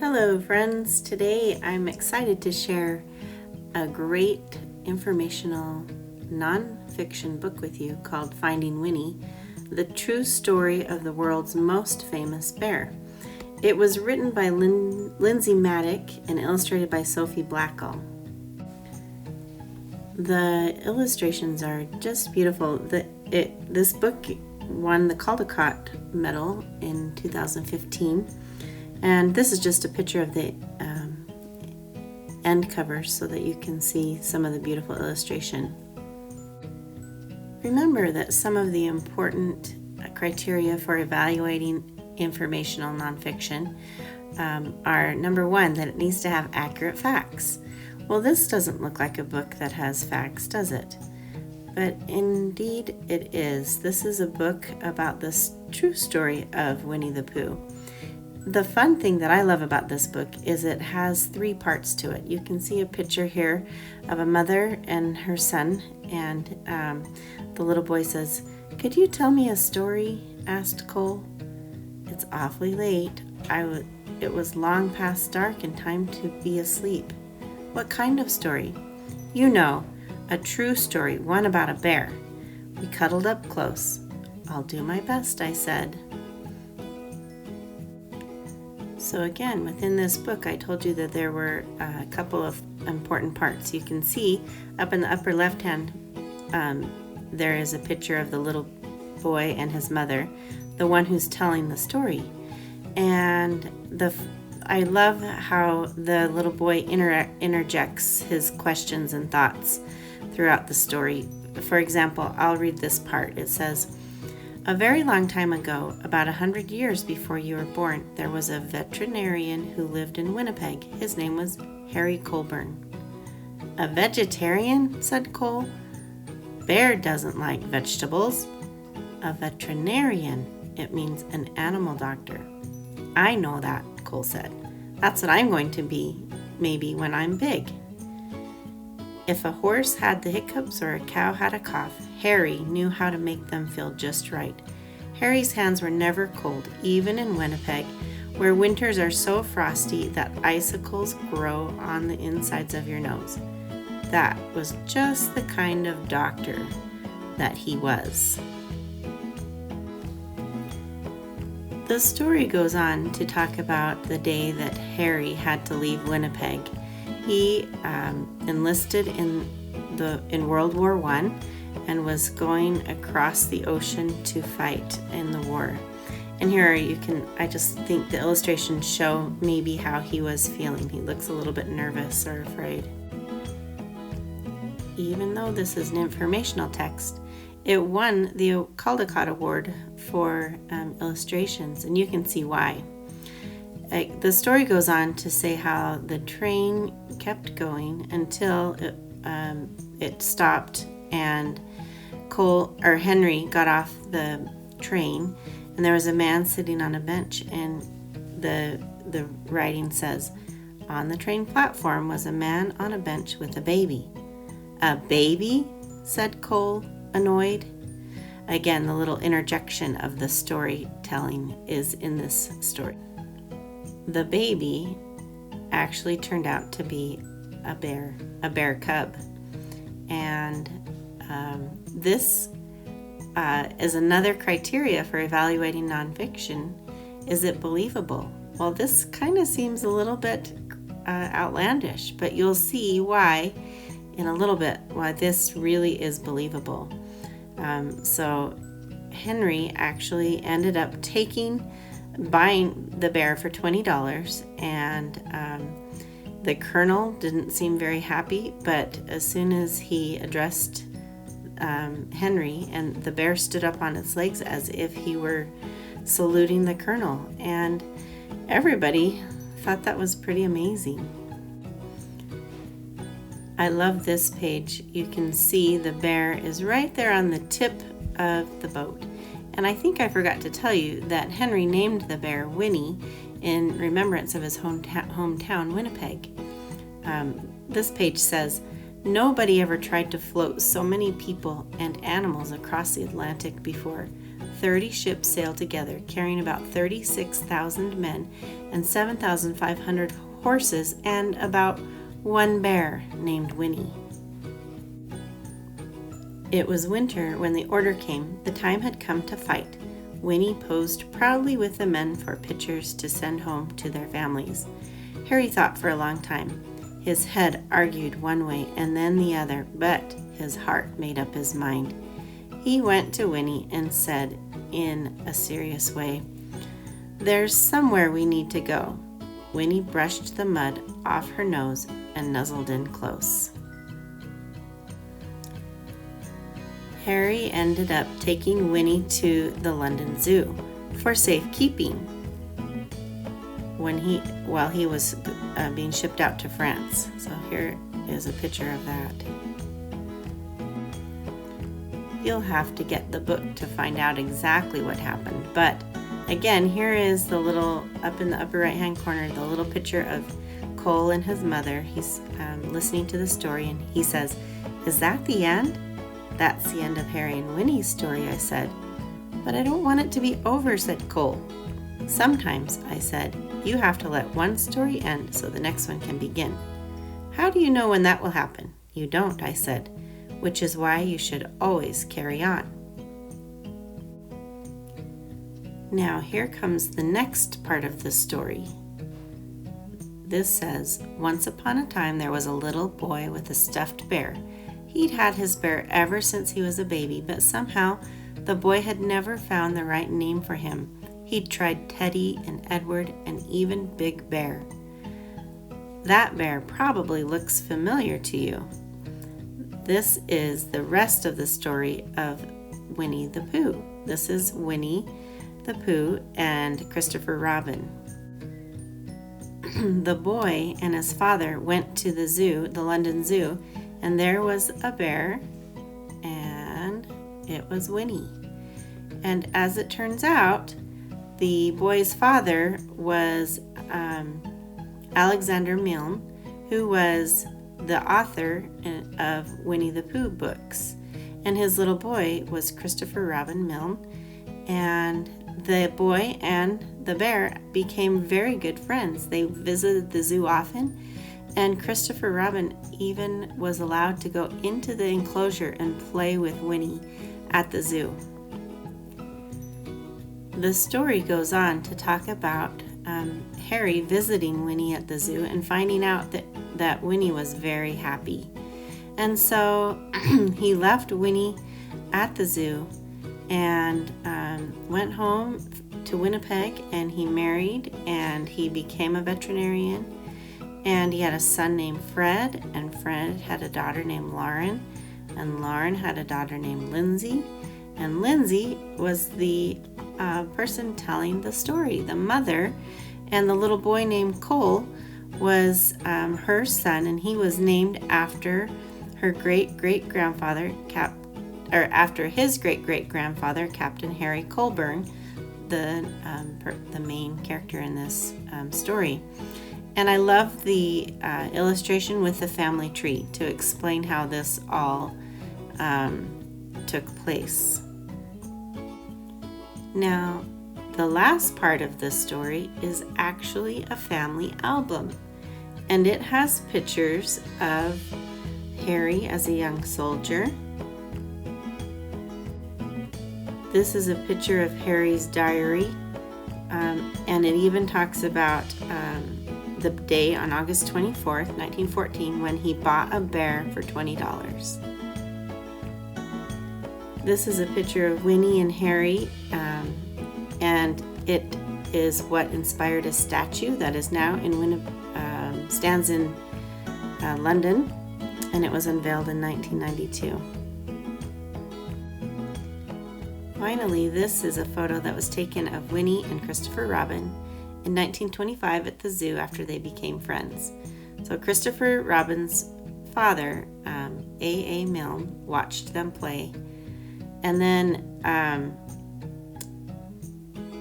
Hello friends, today I'm excited to share a great informational non-fiction book with you called Finding Winnie, the true story of the world's most famous bear. It was written by Lindsay Maddock and illustrated by Sophie Blackall. The illustrations are just beautiful. This book won the Caldecott Medal in 2015. And this is just a picture of the end cover so that you can see some of the beautiful illustration. Remember that some of the important criteria for evaluating informational nonfiction are, number one, that it needs to have accurate facts. Well, this doesn't look like a book that has facts, does it? But indeed it is. This is a book about the true story of Winnie the Pooh. The fun thing that I love about this book is it has 3 parts to it. You can see a picture here of a mother and her son, and the little boy says, "Could you tell me a story?" asked Cole. "It's awfully late. It was long past dark and time to be asleep." "What kind of story?" "You know, a true story, one about a bear." We cuddled up close. "I'll do my best," I said. So again, within this book, I told you that there were a couple of important parts. You can see up in the upper left hand, there is a picture of the little boy and his mother, the one who's telling the story. And I love how the little boy interjects his questions and thoughts throughout the story. For example, I'll read this part. It says, "A very long time ago, about 100 years before you were born, there was a veterinarian who lived in Winnipeg. His name was Harry Colburn." "A vegetarian?" said Cole. "Bear doesn't like vegetables." "A veterinarian. It means an animal doctor." "I know that," Cole said. "That's what I'm going to be, maybe when I'm big." If a horse had the hiccups or a cow had a cough, Harry knew how to make them feel just right. Harry's hands were never cold, even in Winnipeg, where winters are so frosty that icicles grow on the insides of your nose. That was just the kind of doctor that he was. The story goes on to talk about the day that Harry had to leave Winnipeg. He enlisted in World War I and was going across the ocean to fight in the war. And here I just think the illustrations show maybe how he was feeling. He looks a little bit nervous or afraid. Even though this is an informational text, it won the Caldecott Award for illustrations, and you can see why. The story goes on to say how the train kept going until it stopped, and Henry got off the train, and there was a man sitting on a bench, and the writing says, "On the train platform was a man on a bench with a baby." "A baby?" said Cole, annoyed. Again, the little interjection of the storytelling is in this story. The baby actually turned out to be a bear cub. And this is another criteria for evaluating nonfiction. Is it believable? Well, this kind of seems a little bit outlandish, but you'll see why in a little bit, why this really is believable. So Henry actually ended up buying the bear for $20, and the colonel didn't seem very happy, but as soon as he addressed Henry, and the bear stood up on its legs as if he were saluting the colonel, and everybody thought that was pretty amazing. I love this page. You can see the bear is right there on the tip of the boat. And I think I forgot to tell you that Henry named the bear Winnie in remembrance of his hometown, Winnipeg. This page says, "Nobody ever tried to float so many people and animals across the Atlantic before. 30 ships sailed together, carrying about 36,000 men and 7,500 horses and about one bear named Winnie. It was winter when the order came. The time had come to fight. Winnie posed proudly with the men for pictures to send home to their families. Harry thought for a long time. His head argued one way and then the other, but his heart made up his mind. He went to Winnie and said in a serious way, "There's somewhere we need to go." Winnie brushed the mud off her nose and nuzzled in close. Harry ended up taking Winnie to the London Zoo for safekeeping while he was being shipped out to France. So here is a picture of that. You'll have to get the book to find out exactly what happened. But again, here is the little, up in the upper right hand corner, the little picture of Cole and his mother. He's listening to the story and he says, "Is that the end?" "That's the end of Harry and Winnie's story," I said. "But I don't want it to be over," said Cole. "Sometimes," I said, "you have to let one story end so the next one can begin." "How do you know when that will happen?" "You don't," I said, "which is why you should always carry on." Now here comes the next part of the story. This says, "Once upon a time there was a little boy with a stuffed bear. He'd had his bear ever since he was a baby, but somehow the boy had never found the right name for him. He'd tried Teddy and Edward and even Big Bear. That bear probably looks familiar to you. This is the rest of the story of Winnie the Pooh. This is Winnie the Pooh and Christopher Robin. The boy and his father went to the zoo, the London Zoo, and there was a bear, and it was Winnie. And as it turns out, the boy's father was Alexander Milne, who was the author of Winnie the Pooh books. And his little boy was Christopher Robin Milne. And the boy and the bear became very good friends. They visited the zoo often. And Christopher Robin even was allowed to go into the enclosure and play with Winnie at the zoo. The story goes on to talk about Harry visiting Winnie at the zoo and finding out that Winnie was very happy. And so he left Winnie at the zoo and went home to Winnipeg, and he married and he became a veterinarian. And he had a son named Fred, and Fred had a daughter named Lauren, and Lauren had a daughter named Lindsay, and Lindsay was the person telling the story, the mother, and the little boy named Cole was her son, and he was named after her great-great-grandfather, after his great-great-grandfather, Captain Harry Colburn, the main character in this story. And I love the illustration with the family tree to explain how this all took place. Now, the last part of this story is actually a family album, and it has pictures of Harry as a young soldier. This is a picture of Harry's diary, and it even talks about the day on August 24th, 1914, when he bought a bear for $20. This is a picture of Winnie and Harry, and it is what inspired a statue that is now stands in London, and it was unveiled in 1992. Finally, this is a photo that was taken of Winnie and Christopher Robin in 1925 at the zoo after they became friends. So Christopher Robin's father, A.A. Milne, watched them play. And then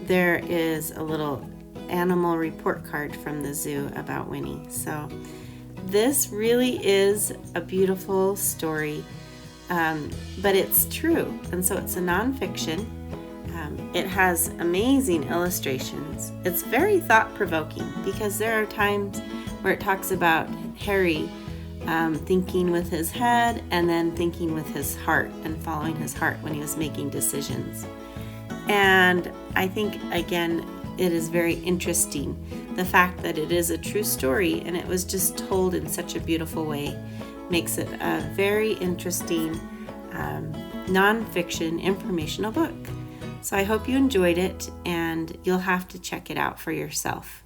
there is a little animal report card from the zoo about Winnie. So this really is a beautiful story, but it's true. And so it's a nonfiction. It has amazing illustrations. It's very thought-provoking because there are times where it talks about Harry thinking with his head and then thinking with his heart and following his heart when he was making decisions. And I think, again, it is very interesting. The fact that it is a true story and it was just told in such a beautiful way makes it a very interesting nonfiction informational book. So I hope you enjoyed it, and you'll have to check it out for yourself.